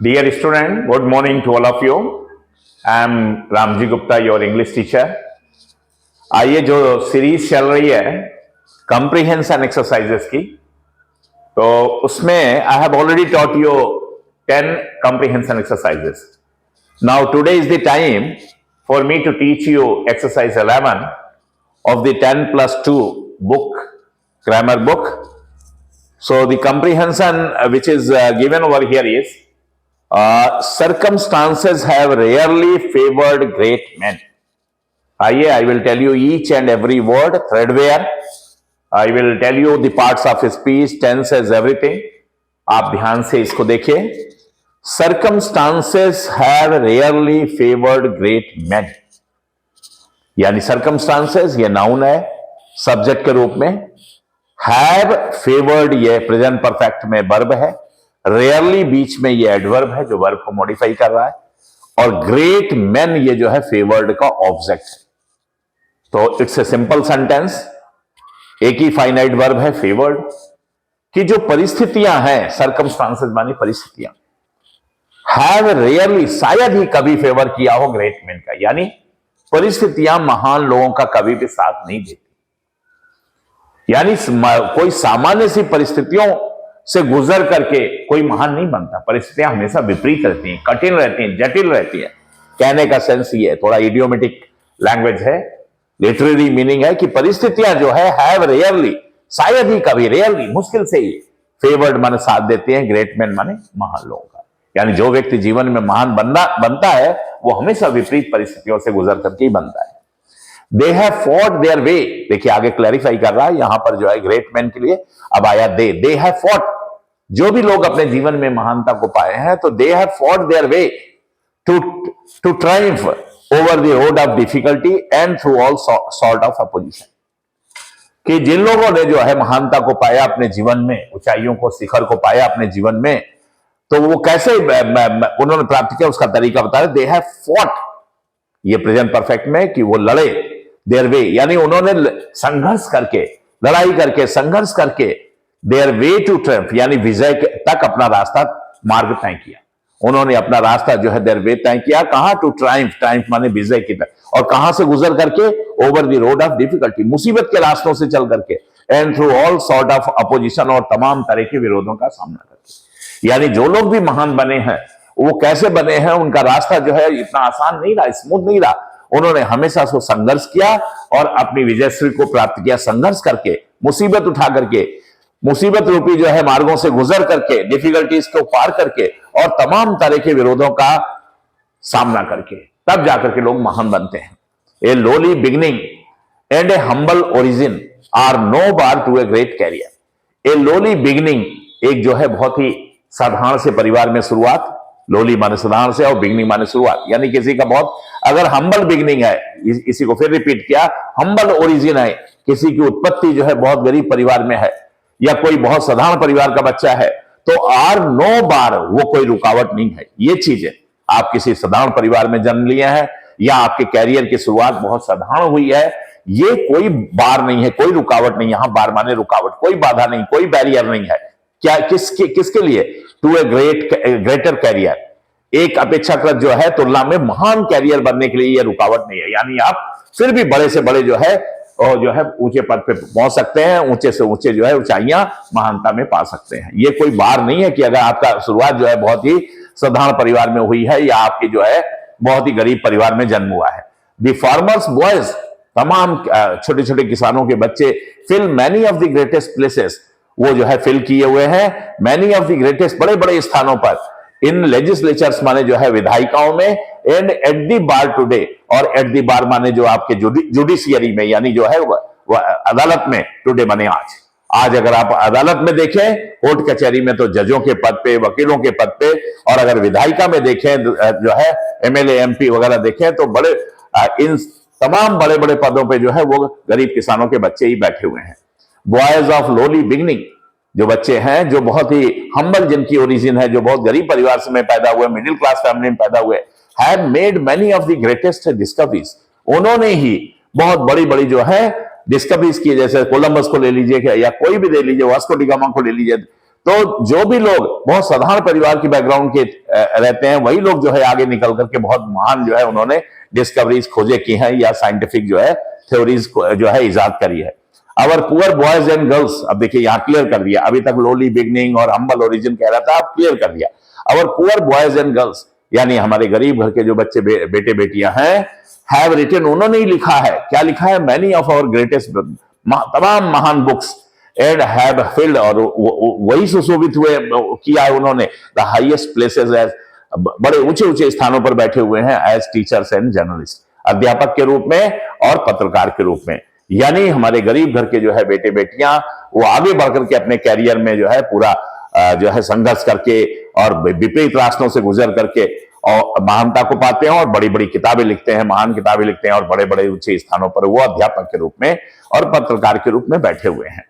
Dear student, good morning to all of you. I am Ramji Gupta, your English teacher. आइए जो series चल रही है comprehension exercises की, तो उसमें I have already taught you 10 comprehension exercises. Now today is the time for me to teach you exercise 11 of the 10+2 book, grammar book. So the comprehension which is given over here is circumstances have rarely favored great men. आइए, I will tell you each and every word threadbare. I will tell you the parts of speech, tenses, everything. आप ध्यान से इसको देखिए. Circumstances have rarely favored great men. यानी circumstances ये noun है subject के रूप में. Have favored ये प्रेजेंट परफेक्ट में वर्ब है. रेयरली बीच में ये एडवर्ब है जो वर्ब को मॉडिफाई कर रहा है. और ग्रेट मैन ये जो है फेवर्ड का ऑब्जेक्ट है. तो इट्स ए सिंपल सेंटेंस. एक ही फाइनाइट वर्ब है फेवर्ड कि जो परिस्थितियां हैं, सर्कमस्टांसेस मानी परिस्थितियां, हैव रेयरली शायद ही कभी फेवर किया हो ग्रेट मैन का. यानी परिस्थितियां महान लोगों का कभी भी साथ नहीं देती. यानी कोई सामान्य सी परिस्थितियों से गुजर करके कोई महान नहीं बनता. परिस्थितियां हमेशा विपरीत रहती हैं, कठिन रहती हैं, जटिल रहती हैं. कहने का सेंस ये है, थोड़ा इडियोमेटिक लैंग्वेज है, लिटरेरी मीनिंग है कि परिस्थितियां जो है हैव रेयरली, शायद ही कभी, रेयरली मुश्किल से ही, फेवर्ड माने साथ देते हैं ग्रेट मैन माने महान लोगों का. यानी जो व्यक्ति जीवन में महान बनता है वो हमेशा विपरीत परिस्थितियों से गुजर करके ही बनता है. दे हैव फॉट देयर वे. देखिए आगे क्लैरिफाई कर रहा है यहां पर जो है ग्रेट मैन के लिए. अब आया दे हैव फॉट. जो भी लोग अपने जीवन में महानता को पाए हैं तो they have fought their way to triumph over the road of difficulty and through all sort of opposition. कि जिन लोगों ने जो है महानता को पाया अपने जीवन में, ऊंचाइयों को, शिखर को पाया अपने जीवन में, तो वो कैसे उन्होंने प्राप्त किया उसका तरीका बता रहे. दे हैव फॉट ये प्रेजेंट परफेक्ट में कि वो लड़े. देयर वे यानी उन्होंने संघर्ष करके, लड़ाई करके, संघर्ष करके, देयर वे टू ट्रम्फ यानी विजय तक अपना रास्ता, मार्ग तय किया. उन्होंने अपना रास्ता जो है देयर वे तय किया. कहां? To Triumph. ट्रायम्फ माने विजय की तरफ. और कहां से गुजर करके? Over the road of difficulty, मुसीबत के रास्तों से चल करके. And through all sort of opposition, और तमाम तरह के विरोधों का सामना करके. यानी जो लोग भी महान बने हैं वो कैसे बने हैं, उनका रास्ता जो है इतना आसान नहीं रहा, स्मूथ नहीं रहा. उन्होंने हमेशा से संघर्ष किया और अपनी विजयश्री को प्राप्त किया. संघर्ष करके, मुसीबत उठा करके, मुसीबत रूपी जो है मार्गों से गुजर करके, डिफिकल्टीज को पार करके और तमाम तरह के विरोधों का सामना करके, तब जाकर के लोग महान बनते हैं. A lowly beginning and a humble origin are no bar to a great career. A lowly beginning, एक जो है बहुत ही साधारण से परिवार में शुरुआत. लोली माने साधारण से और बिगनिंग माने शुरुआत. यानी किसी का बहुत, अगर हम्बल बिगनिंग है, इसी को फिर रिपीट किया, हम्बल ओरिजिन है, किसी की उत्पत्ति जो है बहुत गरीब परिवार में है या कोई बहुत साधारण परिवार का बच्चा है, तो आर नो बार, वो कोई रुकावट नहीं है. ये चीज है, आप किसी साधारण परिवार में जन्म लिए हैं या आपके कैरियर की शुरुआत बहुत साधारण हुई है, ये कोई बार नहीं है, कोई रुकावट नहीं. यहां बार माने रुकावट, कोई बाधा नहीं, कोई बैरियर नहीं है. क्या किसके लिए? टू ए ग्रेटर कैरियर, एक अपेक्षाकृत जो है तुलना में महान कैरियर बनने के लिए यह रुकावट नहीं है. यानी आप फिर भी बड़े से बड़े जो है ऊंचे पद पे पहुंच सकते हैं, ऊंचे से ऊंचे जो है ऊंचाइयां महानता में पा सकते हैं. ये कोई बार नहीं है कि अगर आपका शुरुआत जो है बहुत ही साधारण परिवार में हुई है या आपकी जो है बहुत ही गरीब परिवार में जन्म हुआ है. द फार्मर्स बॉयज, तमाम छोटे छोटे किसानों के बच्चे, fill many of the greatest places, वो जो है फिल किए हुए हैं मैनी ऑफ द ग्रेटेस्ट, बड़े बड़े स्थानों पर, इन लेजिस्लेचर्स माने जो है विधायिकाओं में, and at the bar today, और एट द बार माने जो आपके जुडिशियरी में, यानी जो है अदालत में, टुडे माने आज. आज अगर आप अदालत में देखें, कोर्ट कचहरी में, तो जजों के पद पे, वकीलों के पद पे, और अगर विधायिका में देखें जो है एमएलए एमपी वगैरह देखें, तो बड़े इन तमाम बड़े बड़े पदों पे जो है वो गरीब किसानों के बच्चे ही बैठे हुए हैं. बॉयज ऑफ लोली बिगनिंग, जो बच्चे हैं जो बहुत ही हम्बल, जिनकी ओरिजिन है, जो बहुत गरीब परिवार से में पैदा हुए, मिडिल क्लास फैमिली में पैदा हुए, have made many of the greatest discoveries. उन्होंने ही बहुत बड़ी बड़ी जो है डिस्कवरीज की. जैसे कोलंबस को ले लीजिए या कोई भी ले लीजिए, वास्को डी गामा को ले लीजिए, तो जो भी लोग बहुत साधारण परिवार की बैकग्राउंड के रहते हैं, वही लोग जो है आगे निकल करके बहुत महान जो है उन्होंने डिस्कवरीज खोजे की हैं या साइंटिफिक जो है थ्योरीज जो है इजाद करी है। अवर पुअर बॉयज एंड गर्ल्स, अब देखिए यहां क्लियर कर दिया, अभी तक लोली बिगनिंग और हम्बल ओरिजिन कह रहा था, अब क्लियर कर दिया। अवर पुअर बॉयज एंड गर्ल्स, यानी हमारे गरीब घर के जो बच्चे बेटे बेटियां हैं, हैव रिटन, उन्होंने ही लिखा है, क्या लिखा है, मैनी ऑफ आवर ग्रेटेस्ट, तमाम महान बुक्स, एंड हैव फिल्ड, और वही सुशोभित हुए किया है उन्होंने, द हाईएस्ट प्लेसेस एज, बड़े ऊंचे ऊंचे स्थानों पर बैठे हुए हैं, एज टीचर्स एंड जर्नलिस्ट, अध्यापक के रूप में और पत्रकार के रूप में। यानी हमारे गरीब घर के जो है बेटे बेटियां, वो आगे बढ़कर के अपने कैरियर में जो है पूरा जो है संघर्ष करके और विपरीत रास्तों से गुजर करके और महानता को पाते हैं और बड़ी बड़ी किताबें लिखते हैं, महान किताबें लिखते हैं और बड़े बड़े ऊंचे स्थानों पर वो अध्यापक के रूप में और पत्रकार के रूप में बैठे हुए हैं।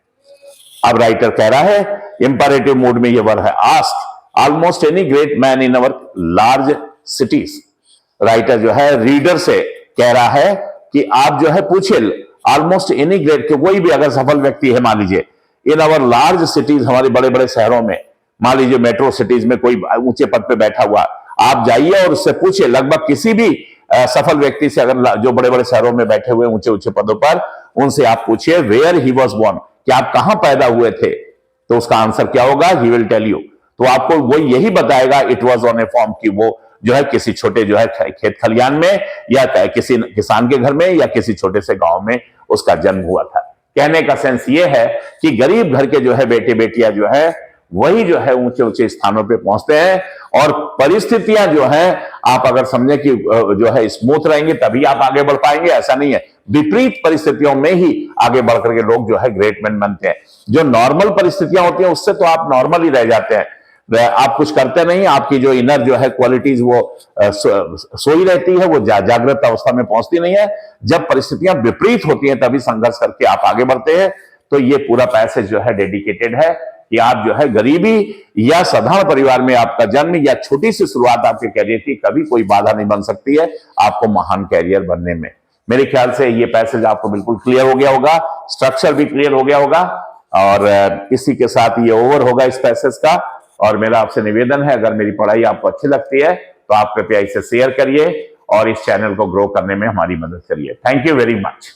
अब राइटर कह रहा है, इंपरेटिव मूड में ये वर्ड है, ask almost any great man in our large cities. Writer जो है रीडर से कह रहा है कि आप जो है पूछिए ऑलमोस्ट एनी ग्रेट, कोई भी अगर सफल व्यक्ति है, मान लीजिए इन अवर लार्ज सिटीज, हमारे बड़े बड़े शहरों में, मान लीजिए मेट्रो सिटीज में कोई ऊंचे पद पे बैठा हुआ, आप जाइए और उससे पूछिए, लगभग किसी भी सफल व्यक्ति से, अगर जो बड़े बड़े शहरों में बैठे हुए ऊंचे ऊंचे पदों पर, उनसे आप पूछिए वेयर ही वॉज बोर्न, कि आप कहां पैदा हुए थे, तो उसका आंसर क्या होगा, ही विल टेल यू, तो आपको वो यही बताएगा, it was on A form, की वो जो है किसी छोटे जो है खेत खलियान में या किसी किसान के घर में या किसी छोटे से गांव में उसका जन्म हुआ था। कहने का सेंस ये है कि गरीब घर के जो है बेटे बेटियां जो है वही जो है ऊंचे ऊंचे स्थानों पे पहुंचते हैं, और परिस्थितियां जो है आप अगर समझे कि जो है स्मूथ रहेंगे तभी आप आगे बढ़ पाएंगे, ऐसा नहीं है। विपरीत परिस्थितियों में ही आगे बढ़कर के लोग जो है ग्रेट मैन बनते हैं। जो नॉर्मल परिस्थितियां होती हैं उससे तो आप नॉर्मल ही रह जाते हैं, आप कुछ करते नहीं, आपकी जो इनर जो है क्वालिटीज वो सोई रहती है, वो जागृत अवस्था में पहुंचती नहीं है। जब परिस्थितियां विपरीत होती हैं तभी संघर्ष करके आप आगे बढ़ते हैं। तो ये पूरा पैसेज जो है डेडिकेटेड है कि आप जो है गरीबी या साधारण परिवार में आपका जन्म या छोटी सी शुरुआत आपके कैरियर की कभी कोई बाधा नहीं बन सकती है आपको महान कैरियर बनने में। मेरे ख्याल से ये पैसेज आपको बिल्कुल क्लियर हो गया होगा, स्ट्रक्चर भी क्लियर हो गया होगा, और इसी के साथ ये ओवर होगा इस पैसेज का। और मेरा आपसे निवेदन है, अगर मेरी पढ़ाई आपको अच्छी लगती है तो आप कृपया इसे शेयर करिए और इस चैनल को ग्रो करने में हमारी मदद करिए। Thank you very much.